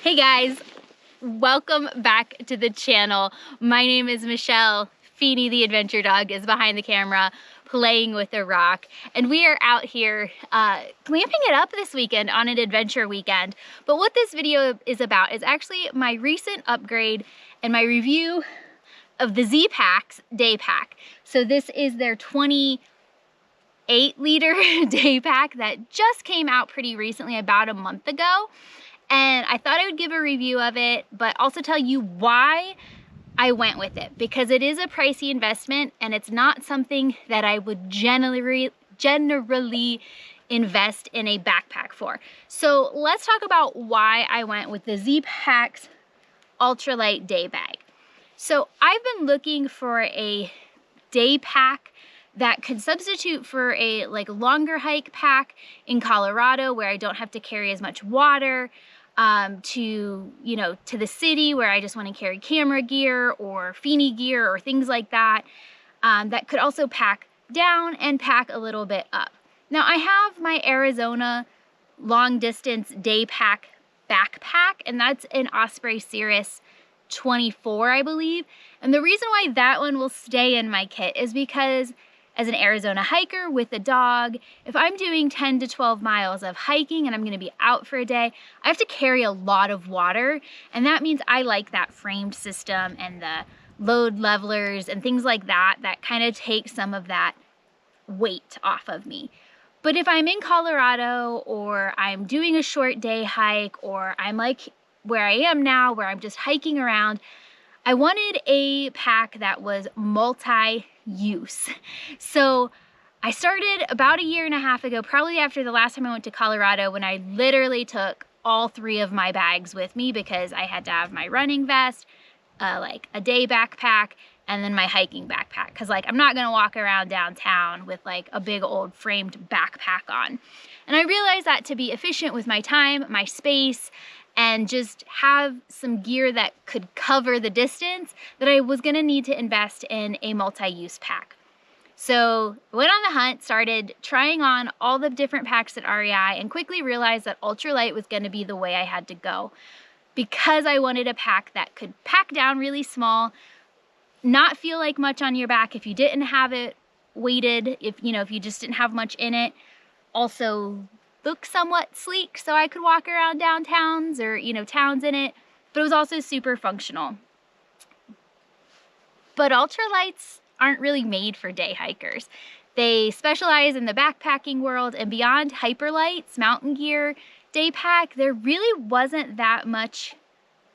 Hey guys, welcome back to the channel. My name is Michelle. Feeny the adventure dog is behind the camera playing with a rock, and we are out here glamping it up this weekend on an adventure weekend. But what this video is about is actually my recent upgrade and my review of the Zpacks day pack. So this is their 28-liter day pack that just came out pretty recently, about a month ago. And I thought I would give a review of it, but also tell you why I went with it, because it is a pricey investment and it's not something that I would generally invest in a backpack for. So let's talk about why I went with the Zpacks Ultralight day bag. So I've been looking for a day pack that could substitute for a longer hike pack in Colorado where I don't have to carry as much water, to the city where I just want to carry camera gear or Feeny gear or things like that, that could also pack down and pack a little bit up. Now I have my Arizona long distance day pack backpack, and that's an Osprey Cirrus 24, I believe. And the reason why that one will stay in my kit is because as an Arizona hiker with a dog, if I'm doing 10 to 12 miles of hiking and I'm gonna be out for a day, I have to carry a lot of water. And that means I like that framed system and the load levelers and things like that, that kind of take some of that weight off of me. But if I'm in Colorado or I'm doing a short day hike, or I'm like where I am now, where I'm just hiking around, I wanted a pack that was multi-use. So I started about a year and a half ago, probably after the last time I went to Colorado, when I literally took all 3 of my bags with me because I had to have my running vest, like a day backpack, and then my hiking backpack. Because I'm not gonna walk around downtown with a big old framed backpack on. And I realized that to be efficient with my time, my space, and just have some gear that could cover the distance, that I was gonna need to invest in a multi-use pack. So I went on the hunt, started trying on all the different packs at REI, and quickly realized that ultralight was gonna be the way I had to go, because I wanted a pack that could pack down really small, not feel like much on your back if you didn't have it weighted, if you just didn't have much in it. Also look somewhat sleek, so I could walk around downtowns or towns in it, but it was also super functional. But ultralights aren't really made for day hikers. They specialize in the backpacking world, and beyond Hyperlights mountain gear day pack, there really wasn't that much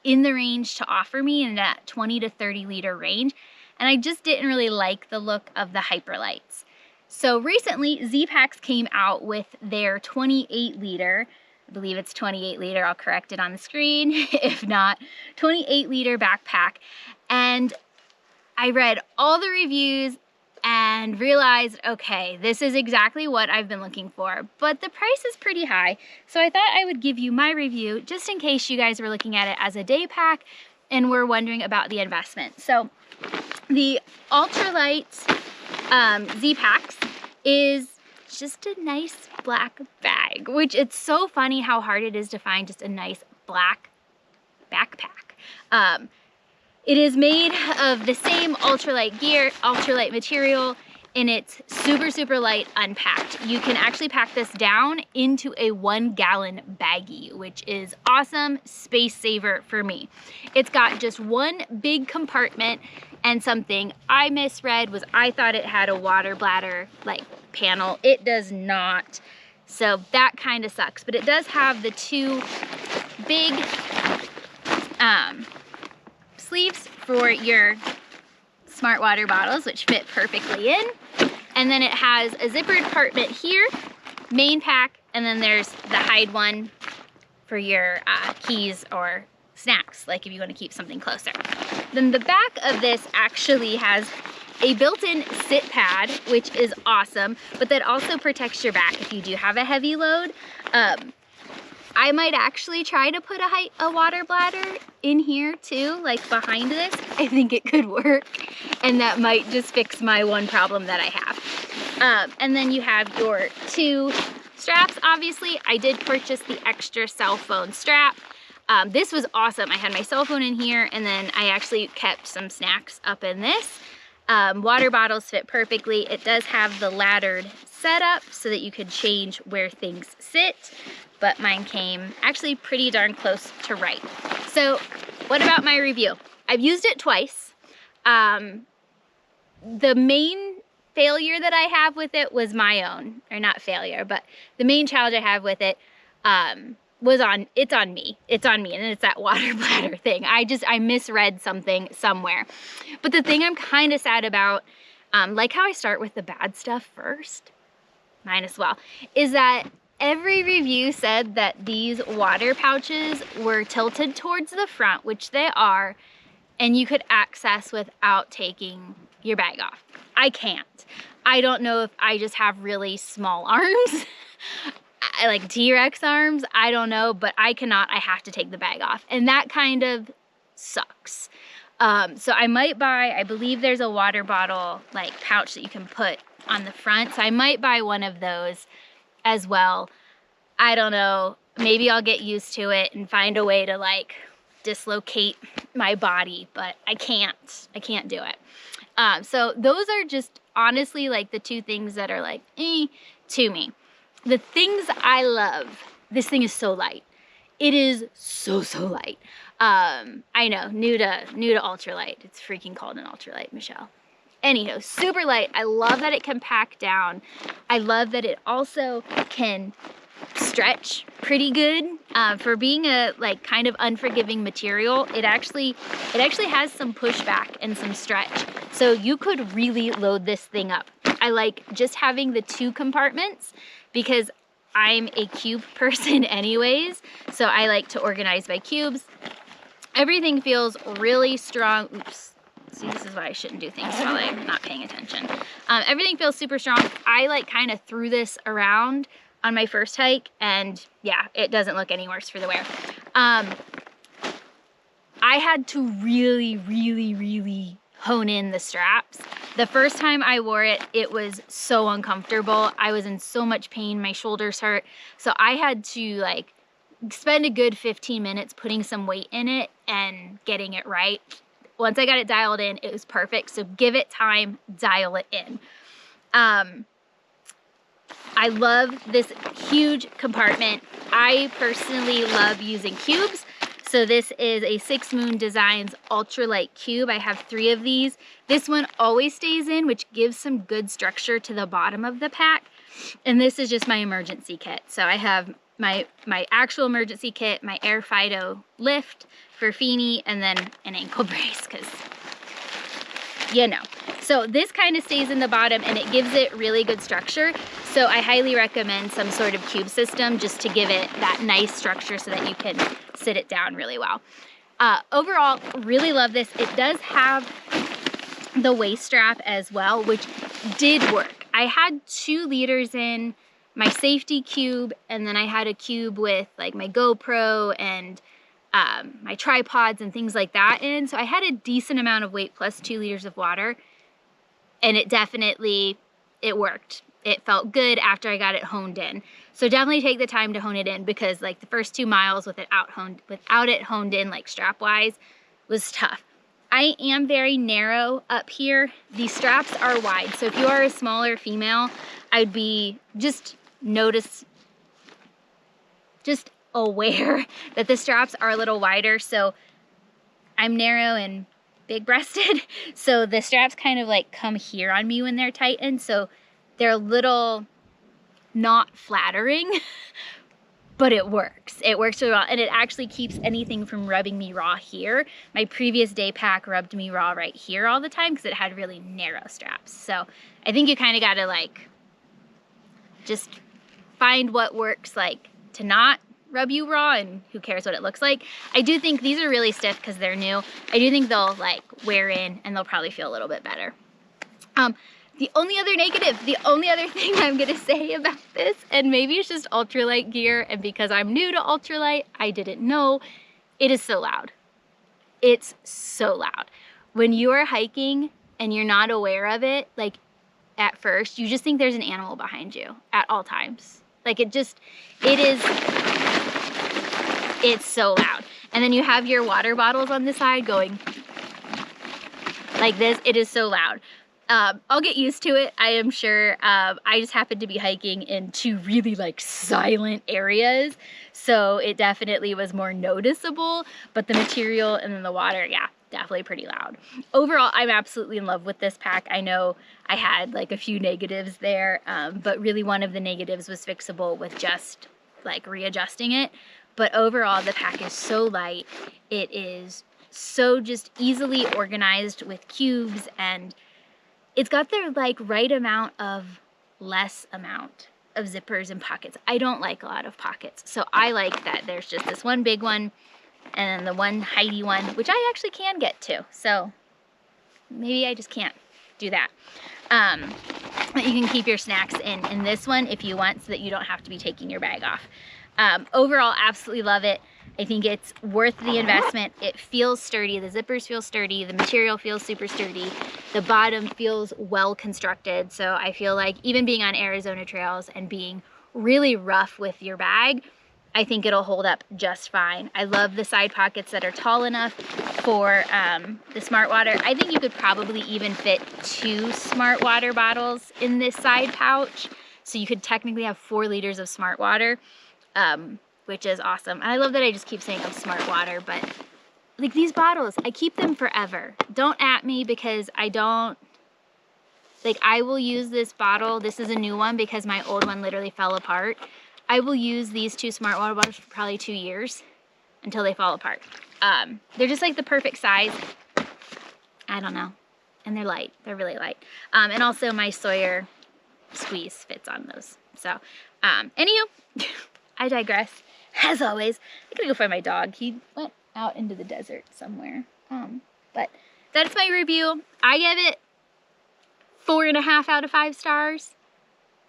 in the range to offer me in that 20 to 30 liter range, and I just didn't really like the look of the Hyperlights. So recently, Zpacks came out with their 28 liter, I believe it's 28 liter, I'll correct it on the screen, if not, 28 liter backpack. And I read all the reviews and realized, okay, this is exactly what I've been looking for, but the price is pretty high. So I thought I would give you my review just in case you guys were looking at it as a day pack and were wondering about the investment. So the Ultralight Zpacks is just a nice black bag, which it's so funny how hard it is to find just a nice black backpack. It is made of the same ultralight gear, ultralight material, and it's super, super light unpacked. You can actually pack this down into a 1-gallon baggie, which is awesome space saver for me. It's got just one big compartment, and something I misread was I thought it had a water bladder panel. It does not. So that kind of sucks, but it does have the 2 big sleeves for your smart water bottles, which fit perfectly in. And then it has a zippered compartment here, main pack, and then there's the hide one for your keys or snacks, if you want to keep something closer. Then the back of this actually has a built-in sit pad, which is awesome, but that also protects your back if you do have a heavy load. I might actually try to put a water bladder in here too, behind this. I think it could work, and that might just fix my one problem that I have. And then you have your 2 straps. Obviously, I did purchase the extra cell phone strap. This was awesome. I had my cell phone in here, and then I actually kept some snacks up in this. Water bottles fit perfectly. It does have the laddered setup so that you could change where things sit, but mine came actually pretty darn close to right. So what about my review? I've used it twice. The main failure that I have with it was my own, or not failure, but the main challenge I have with it it's on me, and it's that water bladder thing. I misread something somewhere. But the thing I'm kind of sad about, like how I start with the bad stuff first, mine as well, is that every review said that these water pouches were tilted towards the front, which they are, and you could access without taking your bag off. I can't. I don't know if I just have really small arms, like T-Rex arms, I don't know, but I cannot. I have to take the bag off, and that kind of sucks. So I might buy, I believe there's a water bottle like pouch that you can put on the front, so I might buy one of those as well. I don't know, maybe I'll get used to it and find a way to like dislocate my body, but I can't do it. So those are just honestly like the two things that are like to me. The things I love, this thing is so light. It is so light. I know, new to ultralight. It's freaking called an ultralight, Michelle. Anyhow, super light. I love that it can pack down. I love that it also can stretch pretty good. For being a like kind of unforgiving material, it actually has some pushback and some stretch. So you could really load this thing up. I like just having the 2 compartments because I'm a cube person anyways, so I like to organize by cubes. Everything feels really strong. Oops. See, this is why I shouldn't do things while I'm not paying attention. Everything feels super strong. I like kind of threw this around on my first hike, and yeah, it doesn't look any worse for the wear. I had to really hone in the straps. The first time I wore it, it was so uncomfortable. I was in so much pain, my shoulders hurt. So I had to like spend a good 15 minutes putting some weight in it and getting it right. Once I got it dialed in, it was perfect. So give it time, dial it in. I love this huge compartment. I personally love using cubes. So this is a 6 Moon Designs Ultralight Cube. I have 3 of these. This one always stays in, which gives some good structure to the bottom of the pack. And this is just my emergency kit. So I have my actual emergency kit, my Air Fido lift for Feeny, and then an ankle brace, because you know. So this kind of stays in the bottom and it gives it really good structure. So I highly recommend some sort of cube system just to give it that nice structure so that you can sit it down really well. Overall, really love this. It does have the waist strap as well, which did work. I had 2 liters in my safety cube, and then I had a cube with like my GoPro and my tripods and things like that in. So I had a decent amount of weight plus 2 liters of water, and it worked. It felt good after I got it honed in. So definitely take the time to hone it in, because like the first 2 miles without it honed in like strap wise was tough. I am very narrow up here. These straps are wide. So if you are a smaller female, I'd be just aware that the straps are a little wider. So I'm narrow and big breasted. So the straps kind of like come here on me when they're tightened. So they're a little not flattering, but it works. It works really well, and it actually keeps anything from rubbing me raw here. My previous day pack rubbed me raw right here all the time because it had really narrow straps. So I think you kind of got to like just find what works like to not rub you raw, and who cares what it looks like. I do think these are really stiff because they're new. I do think they'll like wear in and they'll probably feel a little bit better. The only other thing I'm gonna say about this, and maybe it's just ultralight gear, and because I'm new to ultralight, I didn't know, it is so loud. It's so loud. When you are hiking and you're not aware of it, like at first, you just think there's an animal behind you at all times. Like it's so loud. And then you have your water bottles on the side going like this. It is so loud. I'll get used to it, I am sure. I just happened to be hiking in two really like silent areas, so it definitely was more noticeable, but the material and then the water, yeah, definitely pretty loud. Overall, I'm absolutely in love with this pack. I know I had like a few negatives there, but really one of the negatives was fixable with just like readjusting it. But overall, the pack is so light. It is so just easily organized with cubes, and it's got the like right amount of less amount of zippers and pockets. I don't like a lot of pockets, so I like that there's just this one big one and then the one hidey one, which I actually can get to. So maybe I just can't do that. But you can keep your snacks in this one if you want, so that you don't have to be taking your bag off. Overall, absolutely love it. I think it's worth the investment. It feels sturdy. The zippers feel sturdy. The material feels super sturdy. The bottom feels well constructed. So I feel like even being on Arizona trails and being really rough with your bag, I think it'll hold up just fine. I love the side pockets that are tall enough for the Smart Water. I think you could probably even fit 2 Smart Water bottles in this side pouch. So you could technically have 4 liters of Smart Water. Which is awesome. And I love that I just keep saying I'm Smart Water, but like these bottles, I keep them forever. Don't at me because I don't, like I will use this bottle. This is a new one because my old one literally fell apart. I will use these 2 Smart Water bottles for probably 2 years until they fall apart. They're just like the perfect size. I don't know. And they're light. They're really light. And also my Sawyer squeeze fits on those. So, anywho, I digress. As always, I'm gonna go find my dog. He went out into the desert somewhere. But that's my review. I give it 4.5 out of 5 stars.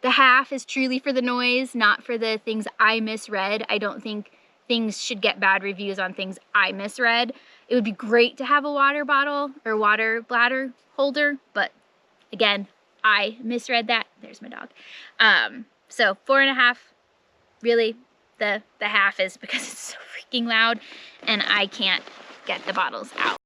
The half is truly for the noise, not for the things I misread. I don't think things should get bad reviews on things I misread. It would be great to have a water bottle or water bladder holder, but again, I misread that. There's my dog. So 4.5. Really, the half is because it's so freaking loud and I can't get the bottles out.